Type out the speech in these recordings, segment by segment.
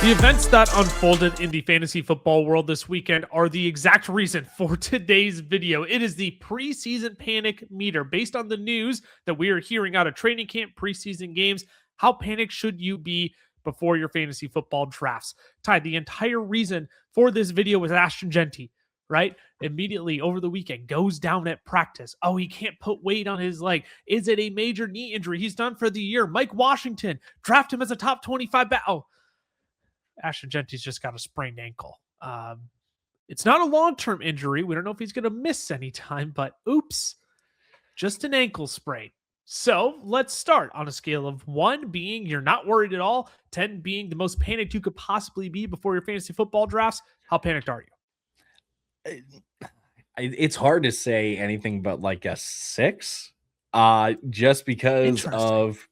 The events that unfolded in the fantasy football world this weekend are the exact reason for today's video. It is the preseason panic meter. Based on the news that we are hearing out of training camp, preseason games, how panicked should you be before your fantasy football drafts? Ty, the entire reason for this video was Ashton Jeanty, right? Immediately over the weekend, goes down at practice. Oh, he can't put weight on his leg. Is it a major knee injury? He's done for the year. Mike Washington, draft him as a top 25 bat. Oh, Ashton Jeanty's just got a sprained ankle. It's not a long-term injury. We don't know if he's going to miss any time, but oops, just an ankle sprain. So let's start on a scale of 1 being you're not worried at all, 10 being the most panicked you could possibly be before your fantasy football drafts. How panicked are you? It's hard to say anything but like a 6, just because of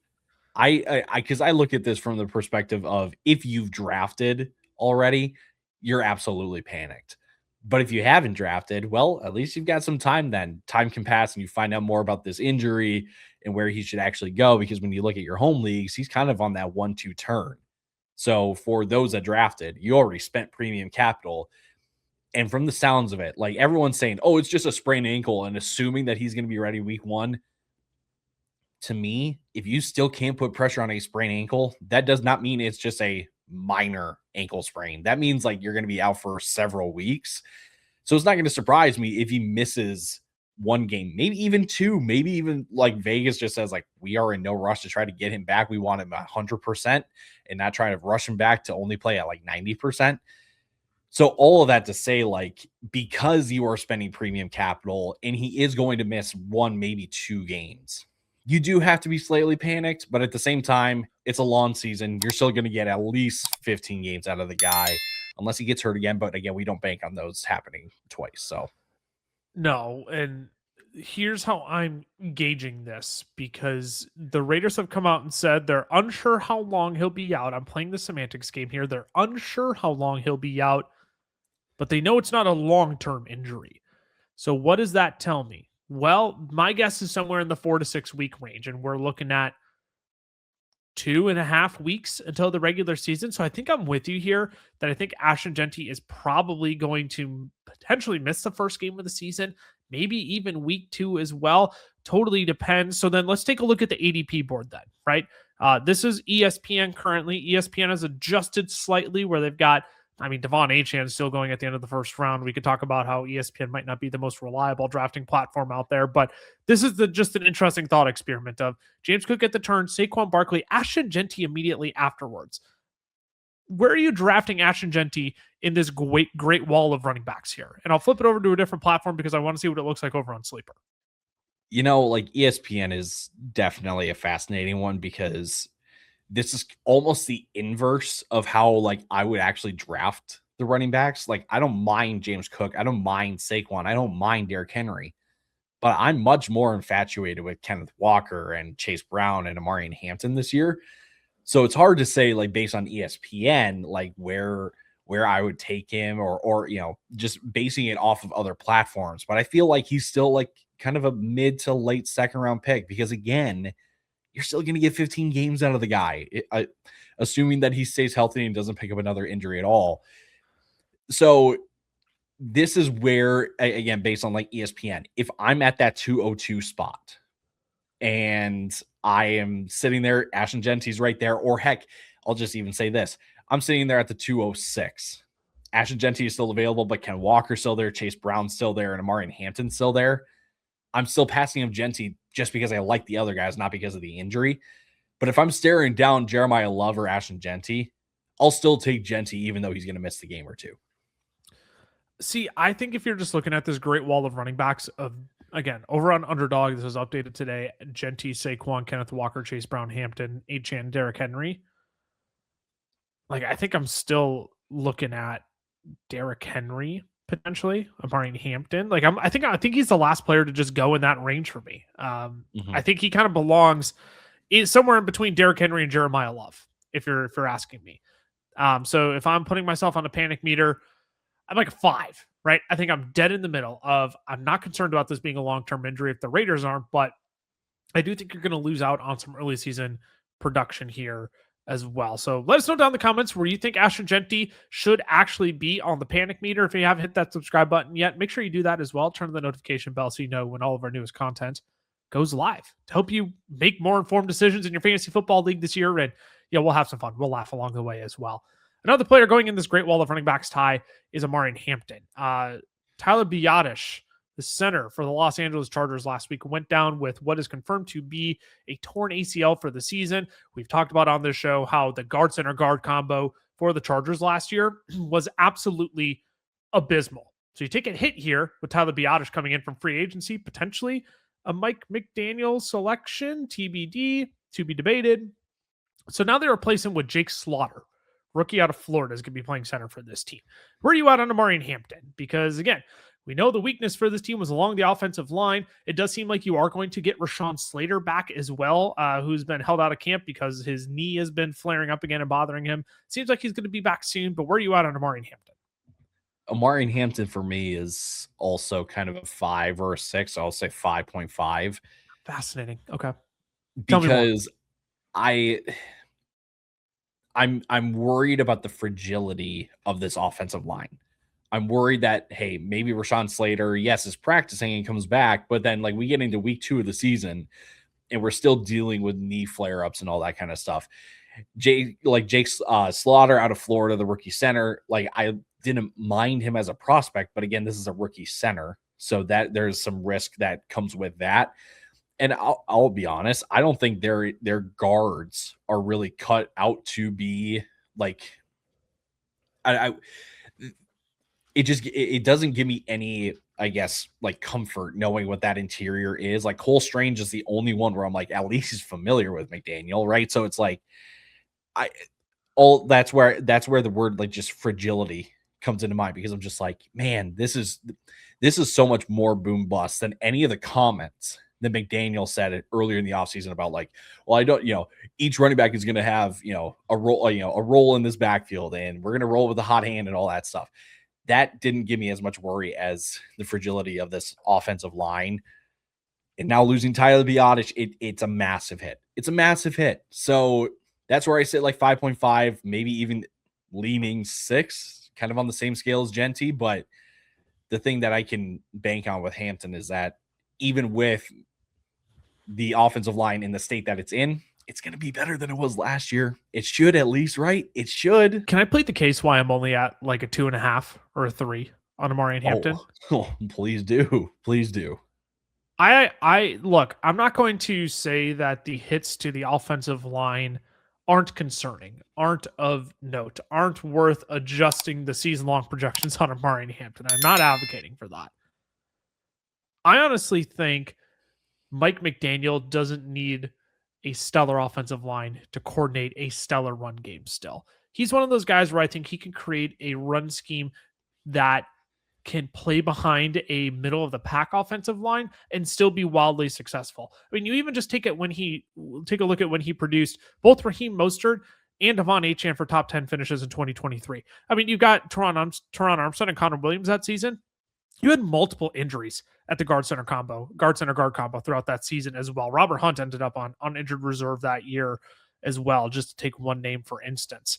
because I look at this from the perspective of if you've drafted already, you're absolutely panicked. But if you haven't drafted, well, at least you've got some time then. Time can pass and you find out more about this injury and where he should actually go. Because when you look at your home leagues, he's kind of on that 1-2 turn. So for those that drafted, you already spent premium capital. And from the sounds of it, like everyone's saying, oh, it's just a sprained ankle and assuming that he's going to be ready week 1. To me, if you still can't put pressure on a sprained ankle, that does not mean it's just a minor ankle sprain. That means like you're going to be out for several weeks. So it's not going to surprise me if he misses 1 game, maybe even 2, maybe even like Vegas just says like, we are in no rush to try to get him back. We want him 100% and not try to rush him back to only play at like 90%. So all of that to say, like, because you are spending premium capital and he is going to miss 1, maybe 2 games, you do have to be slightly panicked, but at the same time, it's a long season. You're still going to get at least 15 games out of the guy, unless he gets hurt again. But again, we don't bank on those happening twice. So, no. And here's how I'm gauging this, because the Raiders have come out and said they're unsure how long he'll be out. I'm playing the semantics game here. They're unsure how long he'll be out, but they know it's not a long-term injury. So what does that tell me? Well, my guess is somewhere in the 4 to 6 week range, and we're looking at 2.5 weeks until the regular season. So I think I'm with you here that I think Ashton Jeanty is probably going to potentially miss the first game of the season, maybe even week 2 as well. Totally depends. So then let's take a look at the ADP board then, right? This is ESPN currently. ESPN has adjusted slightly where they've got, Devon Achane is still going at the end of the first round. We could talk about how ESPN might not be the most reliable drafting platform out there, but this is just an interesting thought experiment of James Cook at the turn, Saquon Barkley, Ashton Jeanty immediately afterwards. Where are you drafting Ashton Jeanty in this great wall of running backs here? And I'll flip it over to a different platform because I want to see what it looks like over on Sleeper. You know, like ESPN is definitely a fascinating one because this is almost the inverse of how like I would actually draft the running backs. Like I don't mind James Cook. I don't mind Saquon. I don't mind Derrick Henry, but I'm much more infatuated with Kenneth Walker and Chase Brown and Omarion Hampton this year. So it's hard to say like based on ESPN, like where I would take him or, you know, just basing it off of other platforms. But I feel like he's still like kind of a mid to late 2nd round pick because again, you're still going to get 15 games out of the guy, assuming that he stays healthy and doesn't pick up another injury at all. So this is where, again, based on like ESPN, if I'm at that 202 spot and I am sitting there, Ashton Jeanty's right there, or heck, I'll just even say this. I'm sitting there at the 206. Ashton Jeanty is still available, but Ken Walker's still there, Chase Brown's still there, and Omarion Hampton's still there. I'm still passing of Jeanty just because I like the other guys, not because of the injury. But if I'm staring down Jeremiah Love or Ashton Jeanty, I'll still take Jeanty even though he's going to miss the game or 2. See, I think if you're just looking at this great wall of running backs of, again, over on Underdog, this is updated today, Jeanty, Saquon, Kenneth Walker, Chase Brown, Hampton, Achane, Derrick Henry. Like, I think I'm still looking at Derrick Henry potentially, Omarion Hampton. Like I think he's the last player to just go in that range for me. I think he kind of belongs somewhere in between Derrick Henry and Jeremiah Love, if you're asking me. So if I'm putting myself on a panic meter, I'm like a 5, right? I think I'm dead in the middle of, I'm not concerned about this being a long-term injury if the Raiders aren't, but I do think you're going to lose out on some early season production here as well. So let us know down in the comments where you think Ashton Jeanty should actually be on the panic meter. If you haven't hit that subscribe button yet, make sure you do that as well. Turn on the notification bell so you know when all of our newest content goes live to help you make more informed decisions in your fantasy football league this year. And we'll have some fun. We'll laugh along the way as well. Another player going in this great wall of running backs tie is Omarion Hampton. Tyler Biadasz, the center for the Los Angeles Chargers last week, went down with what is confirmed to be a torn ACL for the season. We've talked about on this show how the guard center guard combo for the Chargers last year was absolutely abysmal. So you take a hit here with Tyler Biadasz coming in from free agency, potentially a Mike McDaniel selection, TBD, to be debated. So now they replace him with Jake Slaughter, rookie out of Florida, is going to be playing center for this team. Where are you at on Omarion Hampton? Because again, we know the weakness for this team was along the offensive line. It does seem like you are going to get Rashawn Slater back as well, who's been held out of camp because his knee has been flaring up again and bothering him. Seems like he's going to be back soon, but where are you at on Omarion Hampton? Omarion Hampton for me is also kind of a 5 or a 6. I'll say 5.5. Fascinating. Okay. Because I'm worried about the fragility of this offensive line. I'm worried that, hey, maybe Rashawn Slater, yes, is practicing and comes back, but then like we get into week 2 of the season and we're still dealing with knee flare-ups and all that kind of stuff. Jake Slaughter out of Florida, the rookie center, like I didn't mind him as a prospect, but again, this is a rookie center, so that there's some risk that comes with that. And I'll be honest, I don't think their guards are really cut out to be like it doesn't give me any, I guess, like comfort knowing what that interior is. Like Cole Strange is the only one where I'm like, at least he's familiar with McDaniel, right? So it's like that's where the word like just fragility comes into mind, because I'm just like, man, this is so much more boom bust than any of the comments that McDaniel said it earlier in the offseason about like, well, I don't, each running back is going to have, a role in this backfield and we're going to roll with the hot hand and all that stuff. That didn't give me as much worry as the fragility of this offensive line. And now losing Tyler Biadasz, it's a massive hit. It's a massive hit. So that's where I sit like 5.5, maybe even leaning 6, kind of on the same scale as Jeanty. But the thing that I can bank on with Hampton is that even with the offensive line in the state that it's in, it's going to be better than it was last year. It should, at least, right? It should. Can I plead the case why I'm only at like a 2.5 or a 3 on Omarion Hampton? Oh, please do. Please do. I look, I'm not going to say that the hits to the offensive line aren't concerning, aren't of note, aren't worth adjusting the season-long projections on Omarion Hampton. I'm not advocating for that. I honestly think Mike McDaniel doesn't need a stellar offensive line to coordinate a stellar run game still. He's one of those guys where I think he can create a run scheme that can play behind a middle of the pack offensive line and still be wildly successful. I mean, you even just take a look at when he produced both Raheem Mostert and Devon Achane for top 10 finishes in 2023. I mean, you got Teron Armstead and Connor Williams that season. You had multiple injuries at the guard center guard combo throughout that season as well. Robert Hunt ended up on injured reserve that year as well, just to take one name for instance.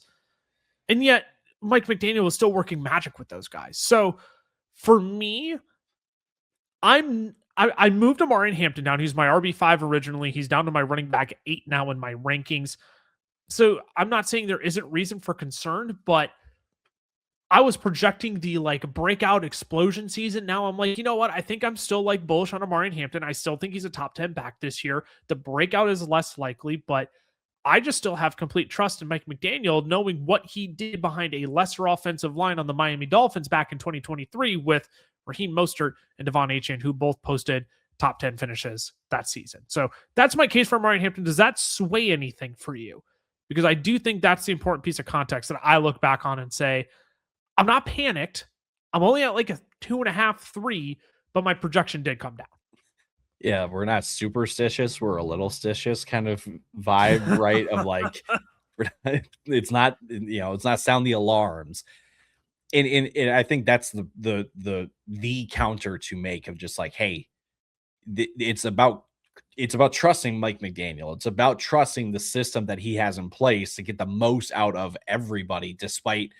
And yet Mike McDaniel was still working magic with those guys. So for me, I moved Omarion Hampton down. He's my RB5 originally. He's down to my running back 8 now in my rankings. So I'm not saying there isn't reason for concern, but I was projecting the like breakout explosion season. Now I'm like, you know what? I think I'm still like bullish on Omarion Hampton. I still think he's a top 10 back this year. The breakout is less likely, but I just still have complete trust in Mike McDaniel, knowing what he did behind a lesser offensive line on the Miami Dolphins back in 2023 with Raheem Mostert and Devon Achane, who both posted top 10 finishes that season. So that's my case for Omarion Hampton. Does that sway anything for you? Because I do think that's the important piece of context that I look back on and say, I'm not panicked. I'm only at like a 2.5, 3, but my projection did come down. Yeah, we're not superstitious. We're a little stitious kind of vibe, right? Of like, it's not, it's not sound the alarms. And I think that's the counter to make of just like, hey, it's about it's about trusting Mike McDaniel. It's about trusting the system that he has in place to get the most out of everybody, despite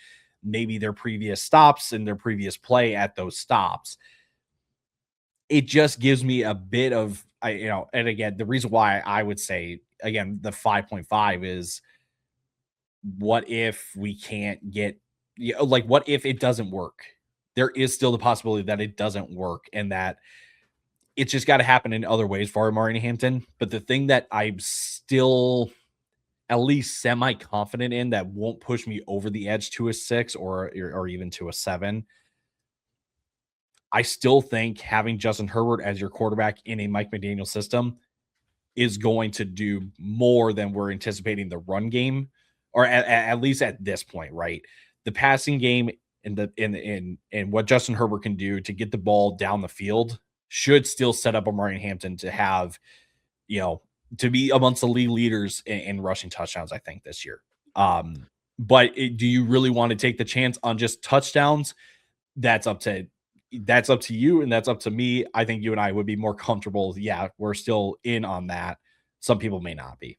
maybe their previous stops and their previous play at those stops. It just gives me a bit of, and again, the reason why I would say, again, the 5.5 is, what if we can't get, like, what if it doesn't work? There is still the possibility that it doesn't work and that it's just got to happen in other ways for Omarion Hampton. But the thing that I'm still at least semi-confident in that won't push me over the edge to a 6 or even to a 7, I still think having Justin Herbert as your quarterback in a Mike McDaniel system is going to do more than we're anticipating the run game, or at least at this point, right? The passing game and what Justin Herbert can do to get the ball down the field should still set up Omarion Hampton to have, to be amongst the league leaders in rushing touchdowns, I think, this year. But do you really want to take the chance on just touchdowns? That's up to you, and that's up to me. I think you and I would be more comfortable. Yeah, we're still in on that. Some people may not be.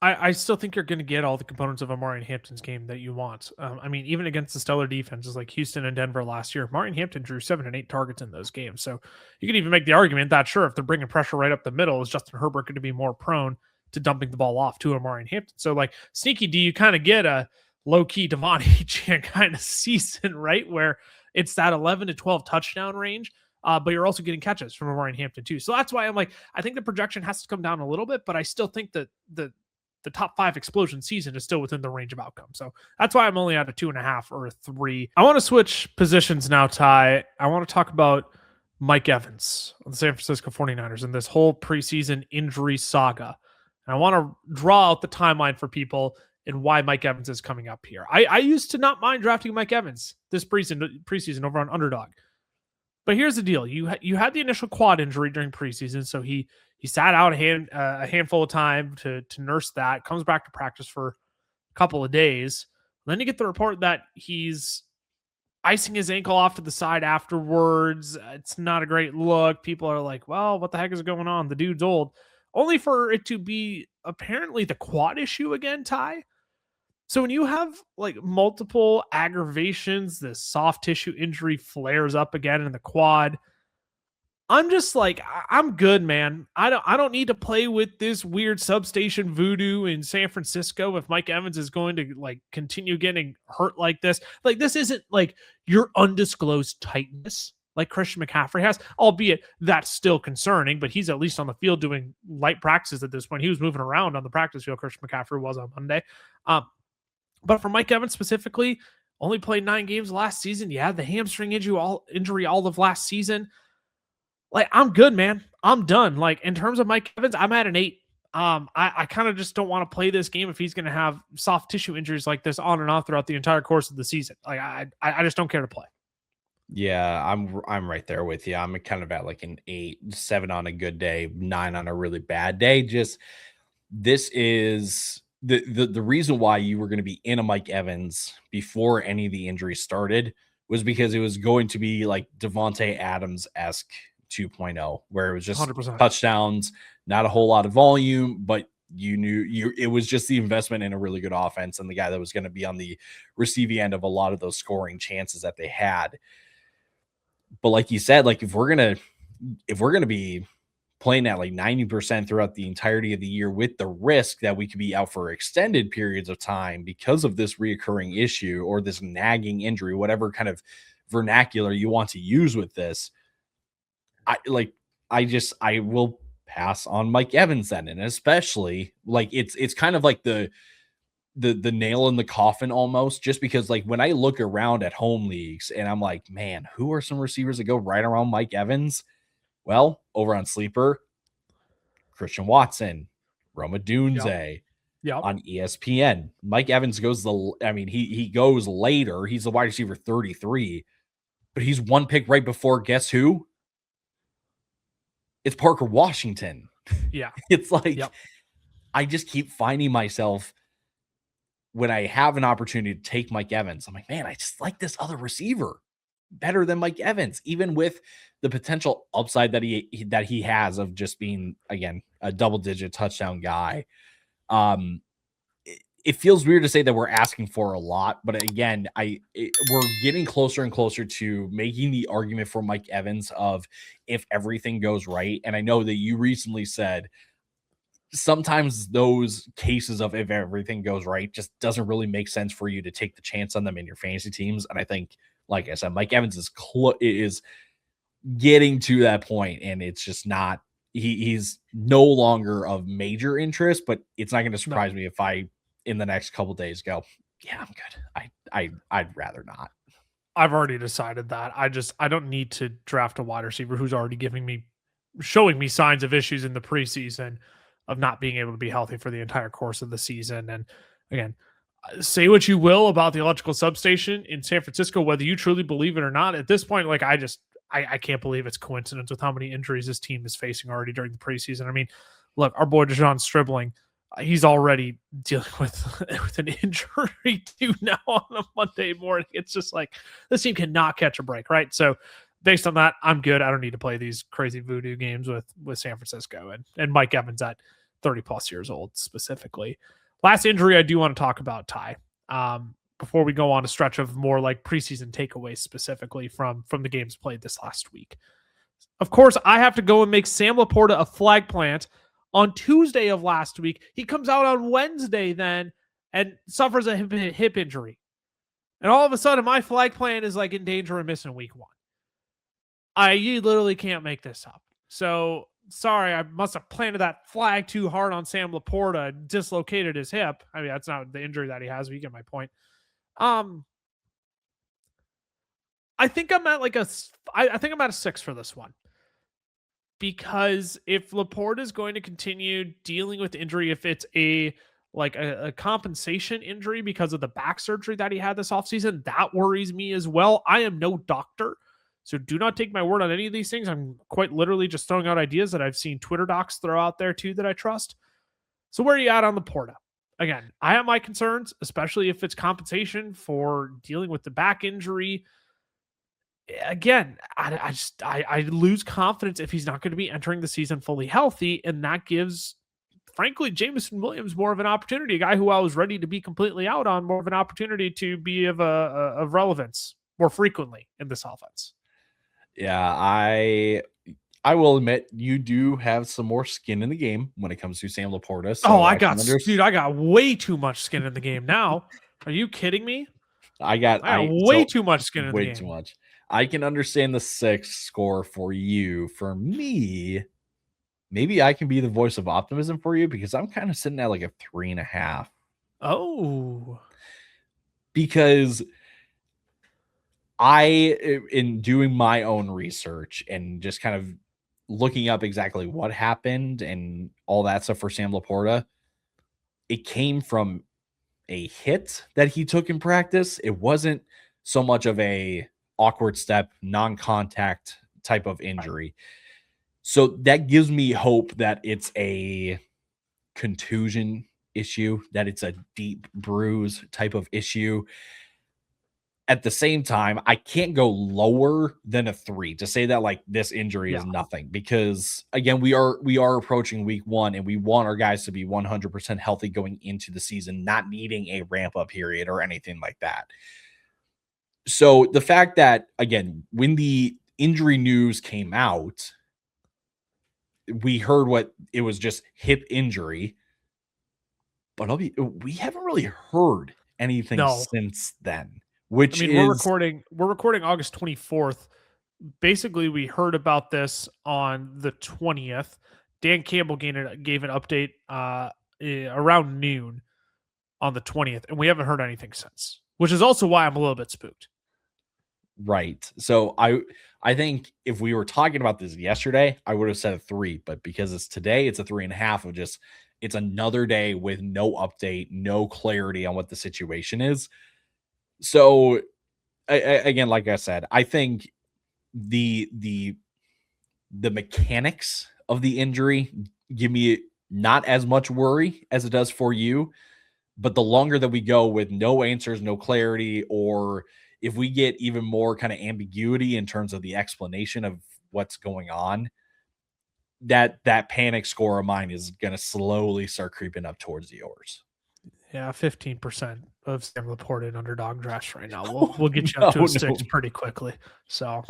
I still think you're going to get all the components of Omarion Hampton's game that you want. I mean, even against the stellar defenses like Houston and Denver last year, Omarion Hampton drew 7 and 8 targets in those games. So you can even make the argument that, sure, if they're bringing pressure right up the middle, is Justin Herbert going to be more prone to dumping the ball off to Omarion Hampton? So, like, sneaky, do you kind of get a low-key Devon Achane kind of season, right, where it's that 11 to 12 touchdown range, but you're also getting catches from Omarion Hampton too. So that's why I'm like, I think the projection has to come down a little bit, but I still think that the top 5 explosion season is still within the range of outcome. So that's why I'm only at a 2.5 or a 3. I want to switch positions now, Ty. I want to talk about Mike Evans of the San Francisco 49ers and this whole preseason injury saga. And I want to draw out the timeline for people and why Mike Evans is coming up here. I used to not mind drafting Mike Evans this preseason over on Underdog. But here's the deal. You had the initial quad injury during preseason, so he sat out a handful of time to nurse that, comes back to practice for a couple of days. Then you get the report that he's icing his ankle off to the side afterwards. It's not a great look. People are like, well, what the heck is going on? The dude's old. Only for it to be apparently the quad issue again, Ty. So when you have like multiple aggravations, this soft tissue injury flares up again in the quad, I'm just like, I'm good, man. I don't need to play with this weird substation voodoo in San Francisco if Mike Evans is going to like continue getting hurt like this. Like, this isn't like your undisclosed tightness like Christian McCaffrey has, albeit that's still concerning, but he's at least on the field doing light practices at this point. He was moving around on the practice field. Christian McCaffrey was on Monday. But for Mike Evans specifically, only played 9 games last season. You had the hamstring injury all of last season. Like, I'm good, man. I'm done. Like, in terms of Mike Evans, I'm at an 8. I kind of just don't want to play this game if he's going to have soft tissue injuries like this on and off throughout the entire course of the season. Like, I just don't care to play. Yeah, I'm right there with you. I'm kind of at like an 8, 7 on a good day, 9 on a really bad day. Just, this is the reason why you were going to be in a Mike Evans before any of the injuries started was because it was going to be like Devontae Adams-esque 2.0, where it was just 100%. touchdowns, not a whole lot of volume, but you knew it was just the investment in a really good offense and the guy that was going to be on the receiving end of a lot of those scoring chances that they had. But like you said, like if we're gonna be playing at like 90% throughout the entirety of the year with the risk that we could be out for extended periods of time because of this reoccurring issue or this nagging injury, whatever kind of vernacular you want to use with this, I will pass on Mike Evans then. And especially like it's kind of like the nail in the coffin almost, just because like when I look around at home leagues and I'm like, man, who are some receivers that go right around Mike Evans? Well, over on Sleeper, Christian Watson, Roma Dunze, Yep. on ESPN. Mike Evans goes he goes later. He's the wide receiver 33, but he's one pick right before, guess who? It's Parker Washington. Yeah. It's like, I just keep finding myself when I have an opportunity to take Mike Evans, I'm like, man, I just like this other receiver. better than Mike Evans, even with the potential upside that he has of just being, again, a double-digit touchdown guy. It feels weird to say that we're asking for a lot, but again, we're getting closer and closer to making the argument for Mike Evans of if everything goes right. And I know that you recently said sometimes those cases of if everything goes right just doesn't really make sense for you to take the chance on them in your fantasy teams. And I think, like I said, Mike Evans is getting to that point, and it's just not, he's no longer of major interest, but it's not going to surprise me if I, in the next couple days, go, yeah, I'm good. I'd rather not. I've already decided that. I don't need to draft a wide receiver who's already showing me signs of issues in the preseason of not being able to be healthy for the entire course of the season. And again, say what you will about the electrical substation in San Francisco, whether you truly believe it or not. At this point, like I can't believe it's coincidence with how many injuries this team is facing already during the preseason. I mean, look, our boy Deshaun Stribling, he's already dealing with an injury too now on a Monday morning. It's just like this team cannot catch a break, right? So based on that, I'm good. I don't need to play these crazy voodoo games with San Francisco and Mike Evans at 30 plus years old specifically. Last injury I do want to talk about, Ty, before we go on a stretch of more like preseason takeaways specifically from the games played this last week. Of course, I have to go and make Sam LaPorta a flag plant on Tuesday of last week. He comes out on Wednesday then and suffers a hip injury. And all of a sudden, my flag plant is like in danger of missing week 1. You literally can't make this up. So sorry, I must have planted that flag too hard on Sam LaPorta and dislocated his hip. I mean, that's not the injury that he has, but you get my point. I think I'm at a 6 for this one. Because if LaPorta is going to continue dealing with injury, if it's a compensation injury because of the back surgery that he had this offseason, that worries me as well. I am no doctor, so do not take my word on any of these things. I'm quite literally just throwing out ideas that I've seen Twitter docs throw out there too that I trust. So where are you at on LaPorta? Again, I have my concerns, especially if it's compensation for dealing with the back injury. Again, I lose confidence if he's not going to be entering the season fully healthy, and that gives, frankly, Jameson Williams more of an opportunity, a guy who I was ready to be completely out on, more of an opportunity to be of relevance more frequently in this offense. Yeah, I will admit you do have some more skin in the game when it comes to Sam LaPorta. So I got way too much skin in the game now. Are you kidding me? I got way too much skin in the game. Way too much. I can understand the 6 score for you. For me, maybe I can be the voice of optimism for you because I'm kind of sitting at like a 3.5. Oh, because in doing my own research and just kind of looking up exactly what happened and all that stuff for Sam LaPorta, it came from a hit that he took in practice. It wasn't so much of a awkward step, non-contact type of injury. So that gives me hope that it's a contusion issue, that it's a deep bruise type of issue. At the same time, I can't go lower than a 3 to say that like this injury is nothing, because again, we are approaching week 1 and we want our guys to be 100% healthy going into the season, not needing a ramp up period or anything like that. So the fact that, again, when the injury news came out, we heard what it was, just hip injury, but we haven't really heard anything since then. Which we're recording August 24th. Basically, we heard about this on the 20th. Dan Campbell gave an update around noon on the 20th, and we haven't heard anything since, which is also why I'm a little bit spooked. Right. So I think if we were talking about this yesterday, I would have said a 3, but because it's today, it's a 3.5 of just, it's another day with no update, no clarity on what the situation is. So again, like I said, I think the mechanics of the injury give me not as much worry as it does for you, but the longer that we go with no answers, no clarity, or if we get even more kind of ambiguity in terms of the explanation of what's going on, that panic score of mine is going to slowly start creeping up towards yours. Yeah, 15% of Sam LaPorta in Underdog drafts right now. We'll get you up to a 6 pretty quickly. So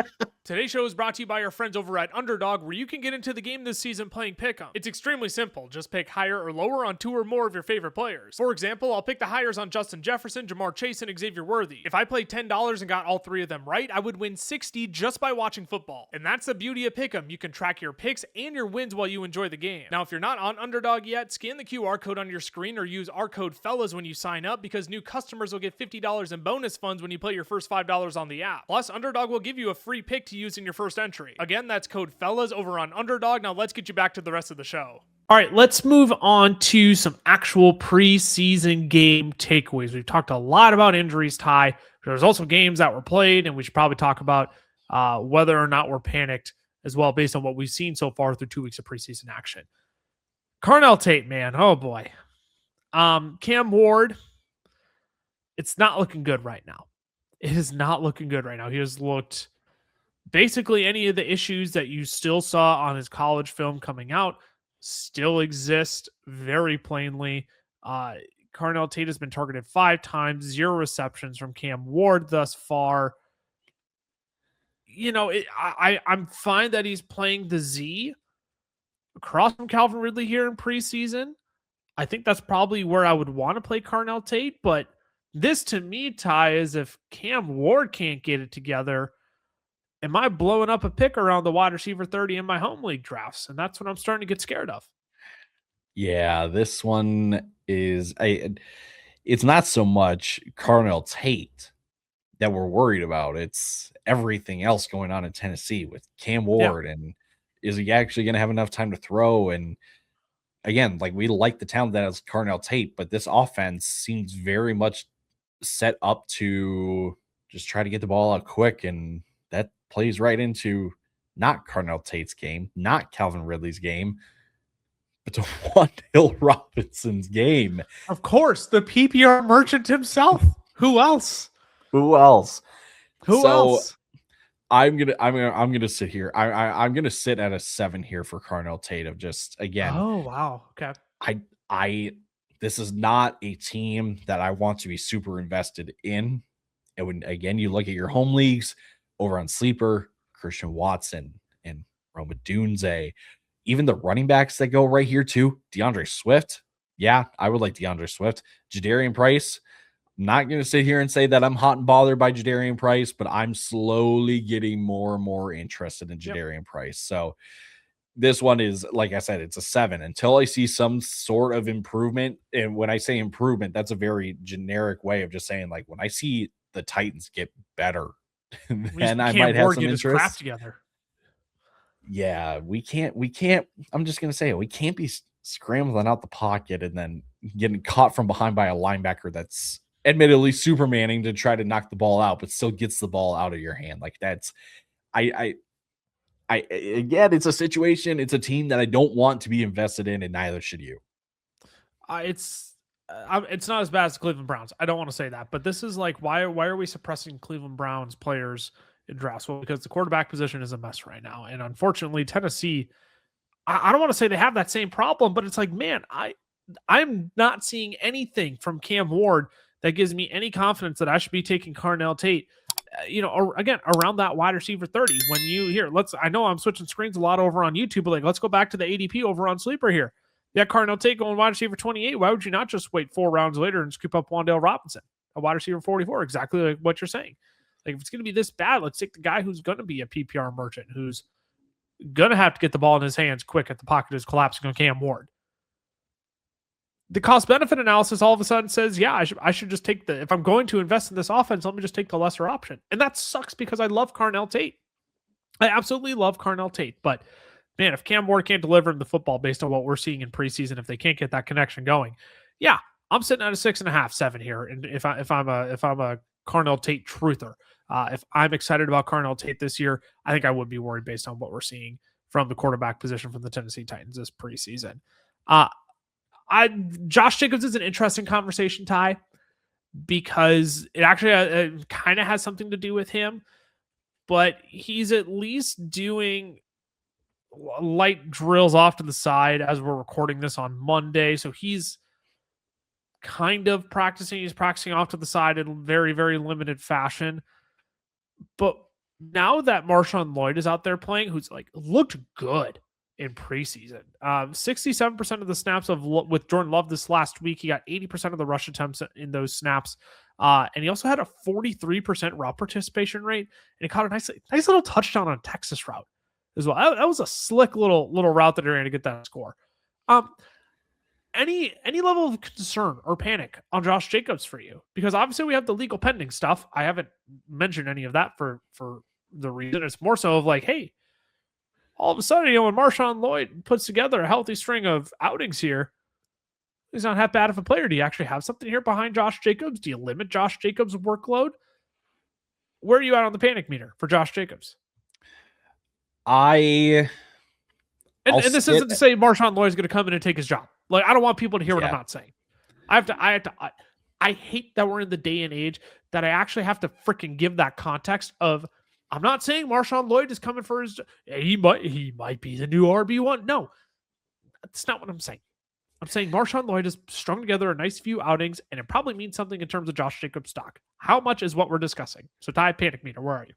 today's show is brought to you by our friends over at Underdog, where you can get into the game this season playing Pick'em. It's extremely simple. Just pick higher or lower on 2 or more of your favorite players. For example, I'll pick the higher on Justin Jefferson, Jamar Chase, and Xavier Worthy. If I played $10 and got all 3 of them right, I would win 60 just by watching football. And that's the beauty of Pick'em. You can track your picks and your wins while you enjoy the game. Now, if you're not on Underdog yet, scan the QR code on your screen or use our code FELLAS when you sign up, because new customers will get $50 in bonus funds when you play your first $5 on the app. Plus, Underdog will give you a free pick to use in your first entry. Again, that's code FELLAS over on Underdog. Now let's get you back to the rest of the show. All right, let's move on to some actual preseason game takeaways. We've talked a lot about injuries, Ty. There's also games that were played, and we should probably talk about whether or not we're panicked as well, based on what we've seen so far through 2 weeks of preseason action. Carnell Tate, man, oh boy. Cam Ward, it's not looking good right now. It is not looking good right now. He has looked basically any of the issues that you still saw on his college film coming out still exist very plainly. Carnell Tate has been targeted 5 times, 0 receptions from Cam Ward thus far. You know, I'm fine that he's playing the Z across from Calvin Ridley here in preseason. I think that's probably where I would want to play Carnell Tate, but this to me, Ty, is if Cam Ward can't get it together, am I blowing up a pick around the wide receiver 30 in my home league drafts? And that's what I'm starting to get scared of. Yeah, this one is it's not so much Carnell Tate that we're worried about. It's everything else going on in Tennessee with Cam Ward. And is he actually going to have enough time to throw? And again, like, we like the talent that is Carnell Tate, but this offense seems very much set up to just try to get the ball out quick. And that plays right into not Carnell Tate's game, not Calvin Ridley's game, but to Hill Robinson's game. Of course, the PPR merchant himself. Who else? Who else? Who else? I'm gonna sit here. I'm gonna sit at a 7 here for Carnell Tate. Of just, again. Oh wow. Okay. This is not a team that I want to be super invested in. And when, again, you look at your home leagues over on Sleeper, Christian Watson and Roma Dunze, even the running backs that go right here too, DeAndre Swift. Yeah, I would like DeAndre Swift. Jadarian Price. I'm not going to sit here and say that I'm hot and bothered by Jadarian Price, but I'm slowly getting more and more interested in Jadarian Price. So this one is, like I said, it's a 7 until I see some sort of improvement. And when I say improvement, that's a very generic way of just saying, like, when I see the Titans get better, then I might have some interest. Crap together. Yeah, we can't. I'm just going to say it. We can't be scrambling out the pocket and then getting caught from behind by a linebacker that's admittedly Supermaning to try to knock the ball out, but still gets the ball out of your hand. Like, that's, again, it's a situation, it's a team that I don't want to be invested in, and neither should you. It's not as bad as the Cleveland Browns. I don't want to say that, but this is like, why are we suppressing Cleveland Browns players in drafts? Well, because the quarterback position is a mess right now, and unfortunately, Tennessee, I don't want to say they have that same problem, but it's like, man, I'm not seeing anything from Cam Ward that gives me any confidence that I should be taking Carnell Tate, again, around that wide receiver 30. When you hear, I know I'm switching screens a lot over on YouTube, but like, let's go back to the ADP over on Sleeper here. Yeah, Carnell Tate going wide receiver 28. Why would you not just wait 4 rounds later and scoop up Wan'Dale Robinson, a wide receiver 44? Exactly like what you're saying. Like, if it's going to be this bad, let's take the guy who's going to be a PPR merchant, who's going to have to get the ball in his hands quick if the pocket is collapsing on Cam Ward. The cost benefit analysis all of a sudden says, yeah, I should just take if I'm going to invest in this offense, let me just take the lesser option. And that sucks because I love Carnell Tate. I absolutely love Carnell Tate. But man, if Cam Ward can't deliver the football based on what we're seeing in preseason, if they can't get that connection going, yeah, I'm sitting at a 6.5, 7 here. And if I'm a Carnell Tate truther, if I'm excited about Carnell Tate this year, I think I would be worried based on what we're seeing from the quarterback position from the Tennessee Titans this preseason. Josh Jacobs is an interesting conversation, Ty. because it actually kind of has something to do with him, but he's at least doing light drills off to the side as we're recording this on Monday. So he's kind of practicing. He's practicing off to the side in very, very limited fashion. But now that Marshawn Lloyd is out there playing, who's like looked good in preseason, 67% of the snaps with Jordan Love this last week. He got 80% of the rush attempts in those snaps. And he also had a 43% route participation rate, and he caught a nice little touchdown on a Texas route as well. That was a slick little route that he ran to get that score. Any level of concern or panic on Josh Jacobs for you? Because obviously we have the legal pending stuff. I haven't mentioned any of that for the reason. It's more so of like, hey, all of a sudden, when Marshawn Lloyd puts together a healthy string of outings here, he's not that bad of a player. Do you actually have something here behind Josh Jacobs? Do you limit Josh Jacobs' workload? Where are you at on the panic meter for Josh Jacobs? And this isn't to say Marshawn Lloyd is going to come in and take his job. Like, I don't want people to hear what I'm not saying. I hate that we're in the day and age that I actually have to freaking give that context of, I'm not saying Marshawn Lloyd is coming for his, he might be the new RB1. No, that's not what I'm saying. I'm saying Marshawn Lloyd has strung together a nice few outings, and it probably means something in terms of Josh Jacobs' stock. How much is what we're discussing? So, Ty, panic meter, where are you?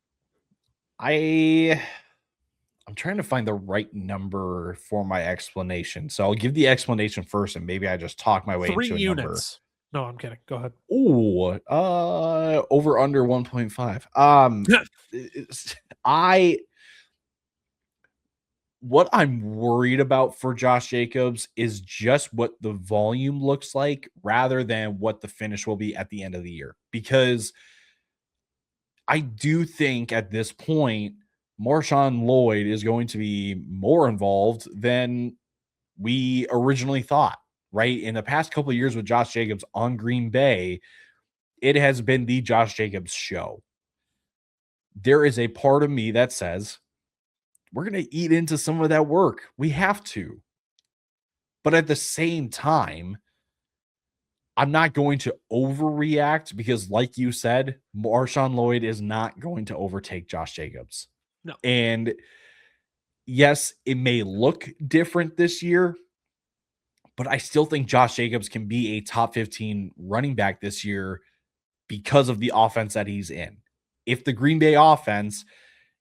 I'm trying to find the right number for my explanation. So I'll give the explanation first, and maybe I just talk my way 3 into units. A number. No, I'm kidding. Go ahead. Ooh, over under 1.5. What I'm worried about for Josh Jacobs is just what the volume looks like rather than what the finish will be at the end of the year. Because I do think at this point, Marshawn Lloyd is going to be more involved than we originally thought, right? In the past couple of years with Josh Jacobs on Green Bay, it has been the Josh Jacobs show. There is a part of me that says, we're going to eat into some of that work. We have to. But at the same time, I'm not going to overreact because, like you said, Marshawn Lloyd is not going to overtake Josh Jacobs. No. And yes, it may look different this year, but I still think Josh Jacobs can be a top 15 running back this year because of the offense that he's in. If the Green Bay offense,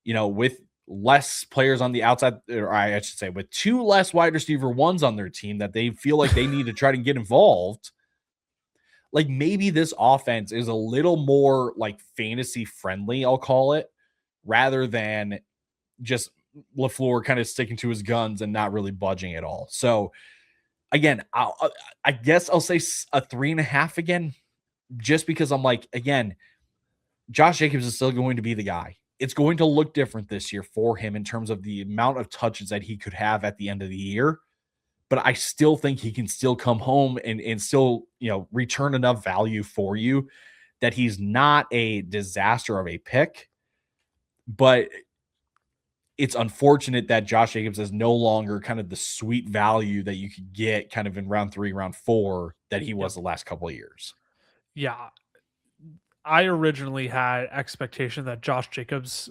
with less players on the outside, or I should say with 2 less wide receiver ones on their team that they feel like they need to try to get involved, like maybe this offense is a little more like fantasy friendly, I'll call it, rather than just LaFleur kind of sticking to his guns and not really budging at all. So again, I guess I'll say a 3.5 again, just because I'm like, again, Josh Jacobs is still going to be the guy. It's going to look different this year for him in terms of the amount of touches that he could have at the end of the year. But I still think he can still come home and still, return enough value for you that he's not a disaster of a pick. But it's unfortunate that Josh Jacobs is no longer kind of the sweet value that you could get kind of in round 3, round 4 that he was the last couple of years. Yeah. I originally had expectation that Josh Jacobs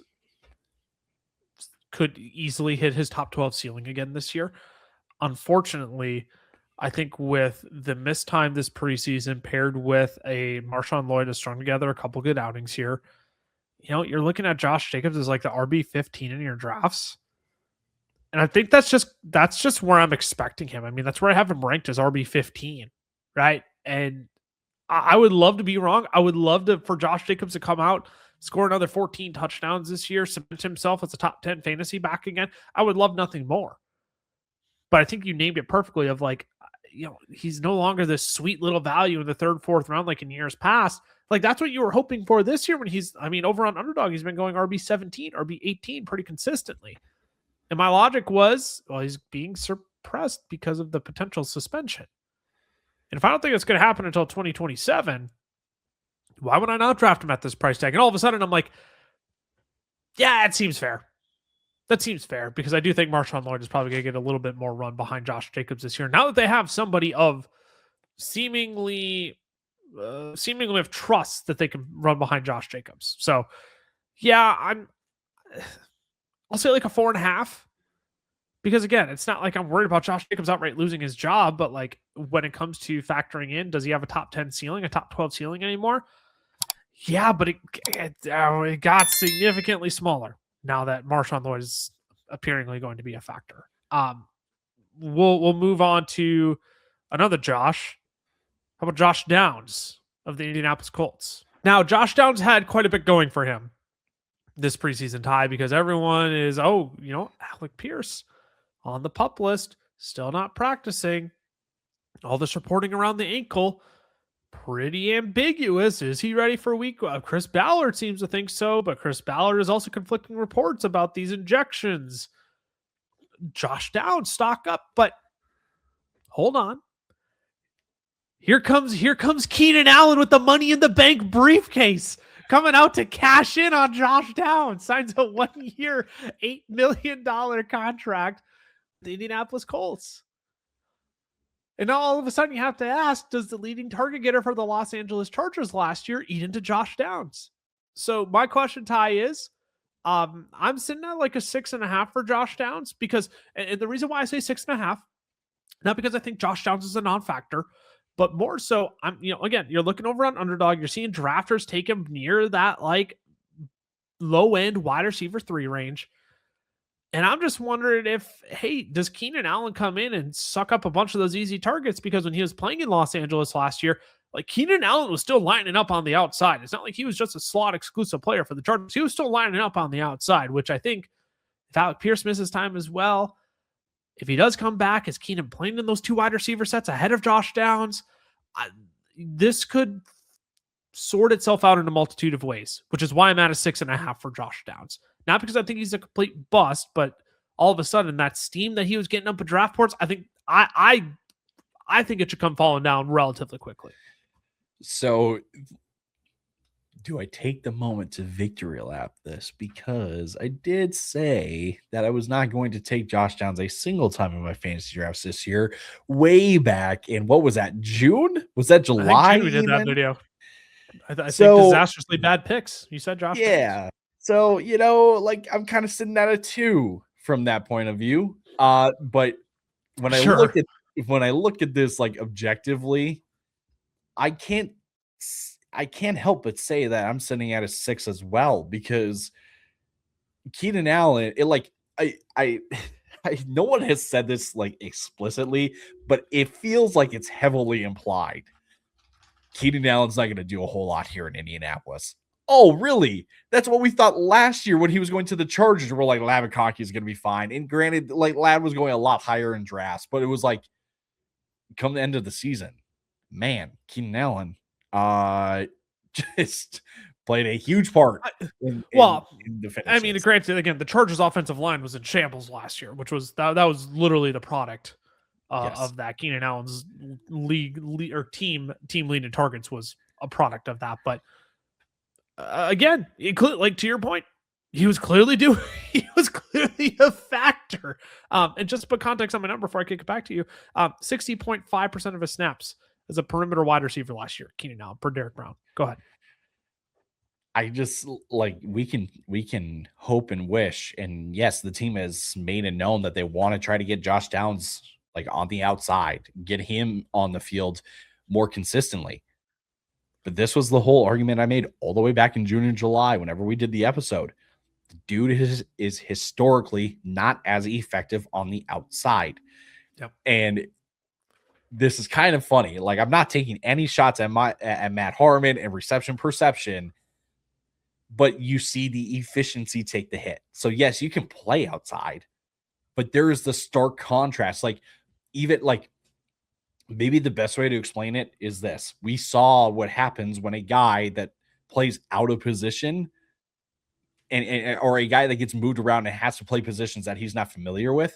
could easily hit his top 12 ceiling again this year. Unfortunately, I think with the missed time this preseason paired with a Marshawn Lloyd has strung together a couple good outings here, you're looking at Josh Jacobs as like the RB15 in your drafts. And I think that's just where I'm expecting him. I mean, that's where I have him ranked as RB15, right? And I would love to be wrong. I would love for Josh Jacobs to come out, score another 14 touchdowns this year, cement himself as a top 10 fantasy back again. I would love nothing more. But I think you named it perfectly of like, he's no longer this sweet little value in the 3rd, 4th round like in years past. Like that's what you were hoping for this year when over on Underdog, he's been going RB17, RB18 pretty consistently. And my logic was, well, he's being suppressed because of the potential suspension. And if I don't think it's going to happen until 2027, why would I not draft him at this price tag? And all of a sudden I'm like, yeah, it seems fair. That seems fair because I do think Marshawn Lloyd is probably going to get a little bit more run behind Josh Jacobs this year. Now that they have somebody of seemingly seemingly have trust that they can run behind Josh Jacobs. So yeah, I'll say like a 4.5. Because again, it's not like I'm worried about Josh Jacobs outright losing his job, but like when it comes to factoring in, does he have a top 10 ceiling, a top 12 ceiling anymore? Yeah, but it got significantly smaller now that Marshawn Lloyd is appearingly going to be a factor. We'll move on to another Josh. How about Josh Downs of the Indianapolis Colts? Now, Josh Downs had quite a bit going for him this preseason tie because everyone is, Alec Pierce on the PUP list, still not practicing. All this reporting around the ankle, pretty ambiguous. Is he ready for week one? Chris Ballard seems to think so, but Chris Ballard is also conflicting reports about these injections. Josh Downs, stock up, but hold on. Here comes Keenan Allen with the Money in the Bank briefcase coming out to cash in on Josh Downs. Signs a 1-year, $8 million contract with the Indianapolis Colts. And now all of a sudden you have to ask, does the leading target getter for the Los Angeles Chargers last year eat into Josh Downs? So my question, Ty, is I'm sitting at like a 6.5 for Josh Downs because, and the reason why I say 6.5, not because I think Josh Downs is a non-factor, but more so, again, you're looking over on Underdog, you're seeing drafters take him near that like low end wide receiver 3 range. And I'm just wondering does Keenan Allen come in and suck up a bunch of those easy targets? Because when he was playing in Los Angeles last year, like Keenan Allen was still lining up on the outside. It's not like he was just a slot exclusive player for the Chargers. He was still lining up on the outside, which I think if Alec Pierce misses time as well, if he does come back, is Keenan playing in those 2 wide receiver sets ahead of Josh Downs? This could sort itself out in a multitude of ways, which is why I'm at a 6.5 for Josh Downs. Not because I think he's a complete bust, but all of a sudden that steam that he was getting up at draft boards, I think I think it should come falling down relatively quickly. So do I take the moment to victory lap this? Because I did say that I was not going to take Josh Downs a single time in my fantasy drafts this year, way back in, what was that, June? Was that July? I think June we did that video. I think disastrously bad picks. You said Josh Downs. So, like I'm kind of sitting at a 2 from that point of view. But when I look at this like objectively, I can't help but say that I'm sitting at a 6 as well, because Keenan Allen, I no one has said this like explicitly, but it feels like it's heavily implied. Keenan Allen's not going to do a whole lot here in Indianapolis. Oh, really? That's what we thought last year when he was going to the Chargers. We're like, Lavakaki is going to be fine. And granted, like Ladd was going a lot higher in drafts, but it was like, come the end of the season, man, Keenan Allen just played a huge part. In the finishes. I mean, granted, again, the Chargers' offensive line was in shambles last year, which was that was literally the product of that. Keenan Allen's league or team lead in targets was a product of that, but. Again, like to your point, he was clearly a factor. And just to put context on my number before I kick it back to you, 60.5% of his snaps as a perimeter wide receiver last year, Keenan Allen per Derek Brown. Go ahead. I just like we can hope and wish, and yes, the team has made it known that they want to try to get Josh Downs like on the outside, get him on the field more consistently. But this was the whole argument I made all the way back in June and July whenever we did the episode. The dude is historically not as effective on the outside. Yep. And this is kind of funny. Like, I'm not taking any shots at Matt Harmon and reception perception, but you see the efficiency take the hit. So yes, you can play outside, but there is the stark contrast. Like, even like, maybe the best way to explain it is this. We saw what happens when a guy that plays out of position or a guy that gets moved around and has to play positions that he's not familiar with.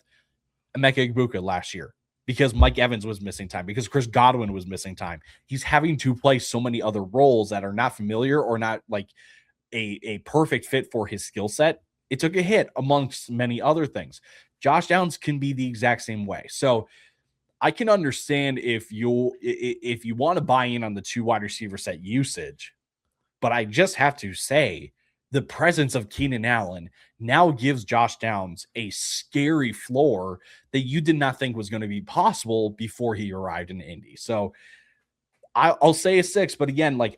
Emeka Egbuka last year, because Mike Evans was missing time, because Chris Godwin was missing time. He's having to play so many other roles that are not familiar or not like a perfect fit for his skill set. It took a hit amongst many other things. Josh Downs can be the exact same way. So I can understand if you want to buy in on the 2 wide receiver set usage, but I just have to say the presence of Keenan Allen now gives Josh Downs a scary floor that you did not think was going to be possible before he arrived in Indy. So I'll say a 6, but again, like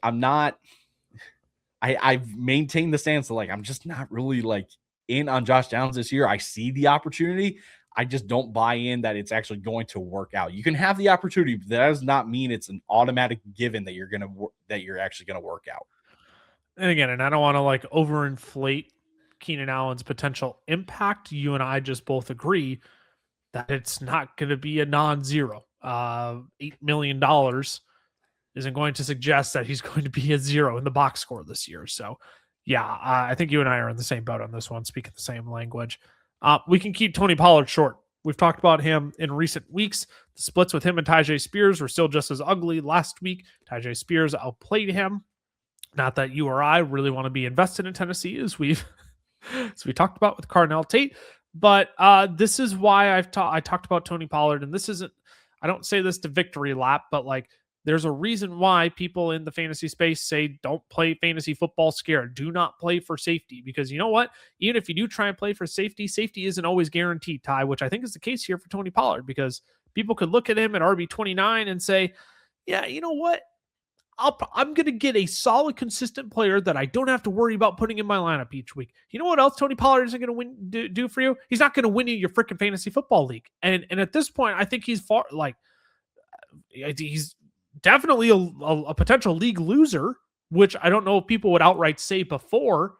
I've maintained the stance that like I'm just not really like in on Josh Downs this year. I see the opportunity. I just don't buy in that it's actually going to work out. You can have the opportunity, but that does not mean it's an automatic given that you're actually going to work out. And again, and I don't want to like overinflate Keenan Allen's potential impact. You and I just both agree that it's not going to be a non-zero. $8 million isn't going to suggest that he's going to be a 0 in the box score this year. So yeah, I think you and I are in the same boat on this one, speaking the same language. We can keep Tony Pollard short. We've talked about him in recent weeks. The splits with him and Tyjae Spears were still just as ugly last week. Tyjae Spears outplayed him. Not that you or I really want to be invested in Tennessee, as we talked about with Carnell Tate. But this is why I talked about Tony Pollard, and this isn't. I don't say this to victory lap, but like there's a reason why people in the fantasy space say don't play fantasy football scared. Do not play for safety, because you know what? Even if you do try and play for safety, safety isn't always guaranteed, Ty, which I think is the case here for Tony Pollard, because people could look at him at RB29 and say, yeah, you know what? I'm going to get a solid, consistent player that I don't have to worry about putting in my lineup each week. You know what else Tony Pollard isn't going to do for you? He's not going to win you your freaking fantasy football league. And at this point, I think he's he's definitely a potential league loser, which I don't know if people would outright say before,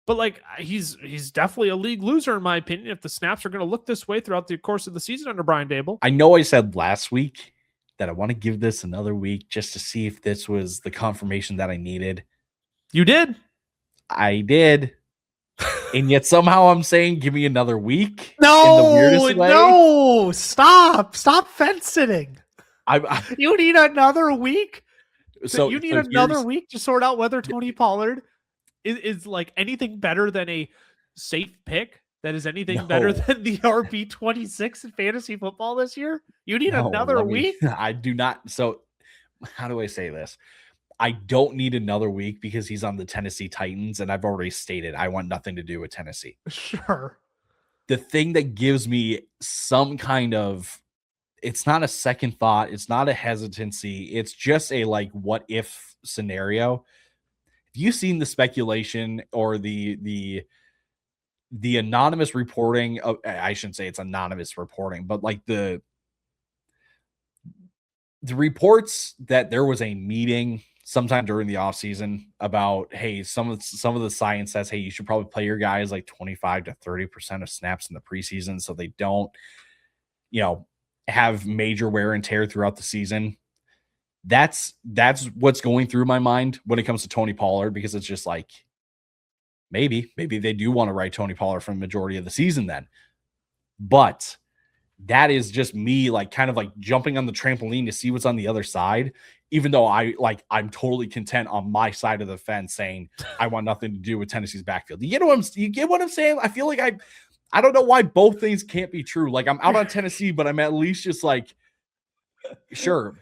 but like he's definitely a league loser in my opinion if the snaps are going to look this way throughout the course of the season under Brian Daboll. I know I said last week that I want to give this another week just to see if this was the confirmation that I needed. You did. I did. And yet somehow I'm saying, give me another week. No, in the weirdest way. No, stop fence sitting. You need another week. So you need another week to sort out whether Tony Pollard is like anything better than a safe pick. That is anything better than the RB26 in fantasy football this year? You need another week? I do not. So how do I say this? I don't need another week because he's on the Tennessee Titans, and I've already stated I want nothing to do with Tennessee. Sure. The thing that gives me some kind of, it's not a second thought, it's not a hesitancy, it's just a like what if scenario. Have you seen the speculation or the anonymous reporting of, I shouldn't say it's anonymous reporting, but like the reports that there was a meeting sometime during the offseason about, hey, some of the science says, hey, you should probably play your guys like 25 to 30% of snaps in the preseason so they don't, have major wear and tear throughout the season. That's what's going through my mind when it comes to Tony Pollard, because it's just like, maybe they do want to write Tony Pollard for the majority of the season then. But that is just me like kind of like jumping on the trampoline to see what's on the other side, even though I'm totally content on my side of the fence saying I want nothing to do with Tennessee's backfield. You get what I'm saying? I feel like I don't know why both things can't be true. Like I'm out on Tennessee, but I'm at least just like, sure.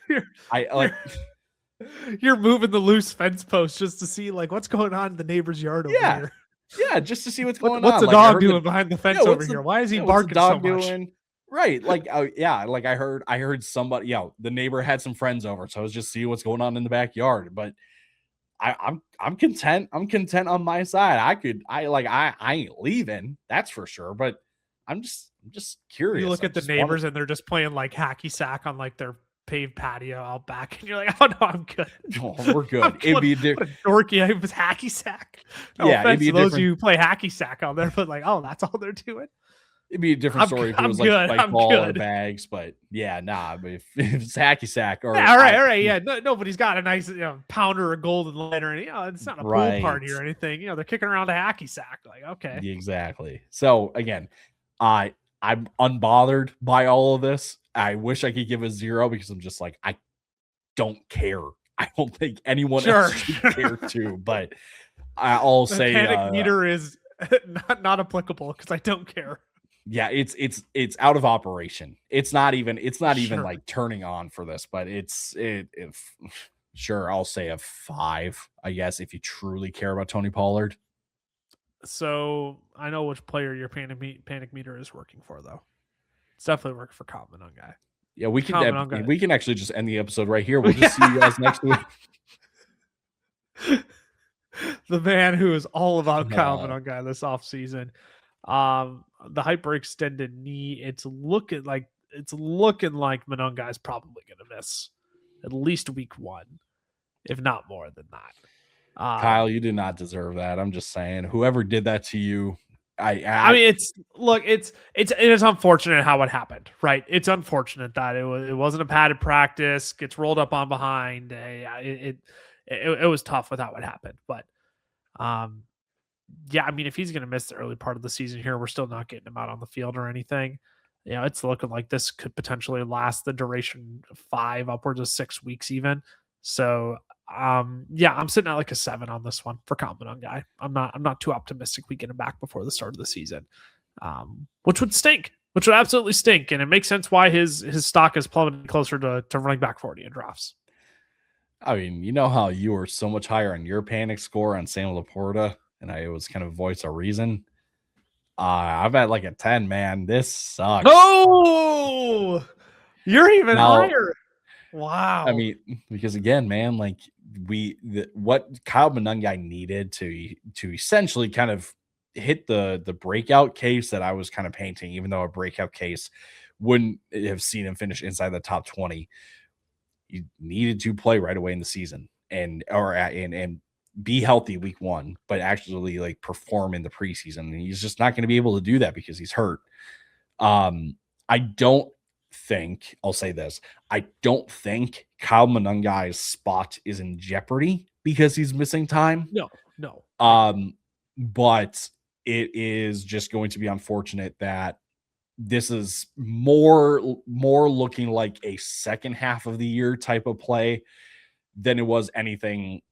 You're moving the loose fence post just to see like what's going on in the neighbor's yard over here. Yeah, just to see what's going on. What's the dog doing behind the fence over here? Why is he barking so much? Doing? Right. Like, like I heard somebody, the neighbor had some friends over. So I was just seeing what's going on in the backyard. But I'm content. I'm content on my side. I ain't leaving. That's for sure. But I'm just curious. You look at the neighbors and they're just playing like hacky sack on like their paved patio out back, and you're like, oh no, I'm good. Oh, we're good. It'd be different. Dorky, it was hacky sack. No offense to those of you who play hacky sack out there, but like, oh, that's all they're doing. It'd be a different story if it was like spike ball or bags, but but if it's hacky sack or all right, yeah, nobody's got a nice pounder or golden light or anything. It's not a pool party or anything. They're kicking around a hacky sack. Like, okay, exactly. So again, I'm unbothered by all of this. I wish I could give a 0 because I'm just like, I don't care. I don't think anyone else should care to, but I'll say panic meter is not applicable because I don't care. Yeah, it's out of operation. It's not even Sure. like turning on for this, but if sure, I'll say a 5, I guess, if you truly care about Tony Pollard. So I know which player your panic meter is working for, though. It's definitely working for Kyle Monangai. Yeah, we Kyle Monangai. we can actually just end the episode right here. We'll just see you guys next week. The man who is all about Kyle Monangai this offseason. The hyperextended knee. It's looking like Monangai's probably going to miss at least week 1, if not more than that. Kyle, you do not deserve that. I'm just saying, whoever did that to you, I mean, it's unfortunate how it happened, right? It's unfortunate that it wasn't a padded practice, gets rolled up on behind. It was tough with how it happened, but yeah, I mean, if he's going to miss the early part of the season here, we're still not getting him out on the field or anything. You know, it's looking like this could potentially last the duration of 5 upwards of 6 weeks even. So yeah, I'm sitting at like a 7 on this one for Kyle Monangai. I'm not too optimistic we get him back before the start of the season, which would stink, which would absolutely stink. And it makes sense why his stock is plummeted closer to running back 40 in drafts. I mean, you know how you were so much higher on your panic score on Sam LaPorta, and I was kind of voice a reason. I'm at like a 10, man. This sucks. Oh, you're even higher. Wow. I mean, because again, man, like what Kyle Monangai needed to essentially kind of hit the breakout case that I was kind of painting, even though a breakout case wouldn't have seen him finish inside the top 20. You needed to play right away in the season and be healthy week 1, but actually like perform in the preseason. And he's just not going to be able to do that because he's hurt. I don't think, I'll say this, I don't think Kyle Monangai's spot is in jeopardy because he's missing time. No. But it is just going to be unfortunate that this is more looking like a second half of the year type of play than it was anything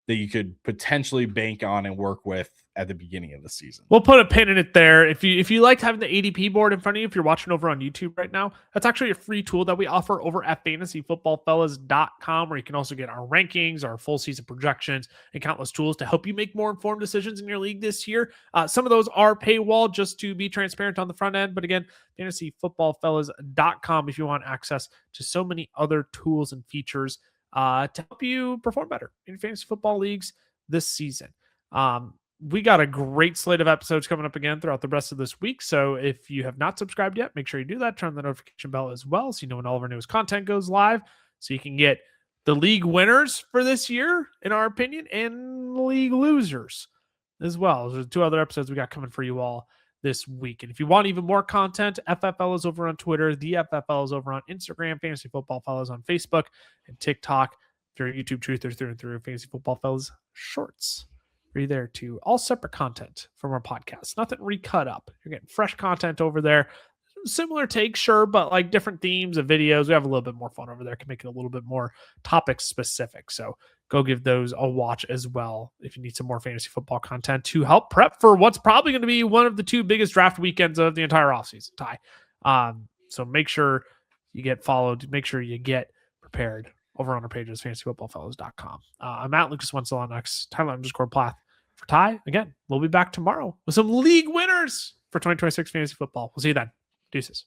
that you could potentially bank on and work with at the beginning of the season. We'll put a pin in it there. If you liked having the ADP board in front of you, if you're watching over on YouTube right now, that's actually a free tool that we offer over at fantasyfootballfellas.com, where you can also get our rankings, our full season projections, and countless tools to help you make more informed decisions in your league this year. Some of those are paywall, just to be transparent on the front end. But again, fantasyfootballfellas.com if you want access to so many other tools and features to help you perform better in fantasy football leagues this season. We got a great slate of episodes coming up again throughout the rest of this week. So if you have not subscribed yet, make sure you do that. Turn the notification bell as well, so you know when all of our newest content goes live, so you can get the league winners for this year, in our opinion, and league losers as well. There's 2 other episodes we got coming for you all this week. And if you want even more content, FFL is over on Twitter, the FFL is over on Instagram, Fantasy Football Fellas on Facebook and TikTok. If you're a YouTube truther through and through, Fantasy Football Fellas Shorts. You're there too. All separate content from our podcast. Nothing recut up. You're getting fresh content over there. Similar takes, sure, but like different themes of videos. We have a little bit more fun over there. Can make it a little bit more topic specific. So go give those a watch as well if you need some more fantasy football content to help prep for what's probably going to be one of the 2 biggest draft weekends of the entire offseason, Ty. So make sure you get followed. Make sure you get prepared over on our pages, fantasyfootballfellas.com. I'm at Lucas Wencl on X, Tyler_Plath. For Ty, again, we'll be back tomorrow with some league winners for 2026 fantasy football. We'll see you then. Deuces.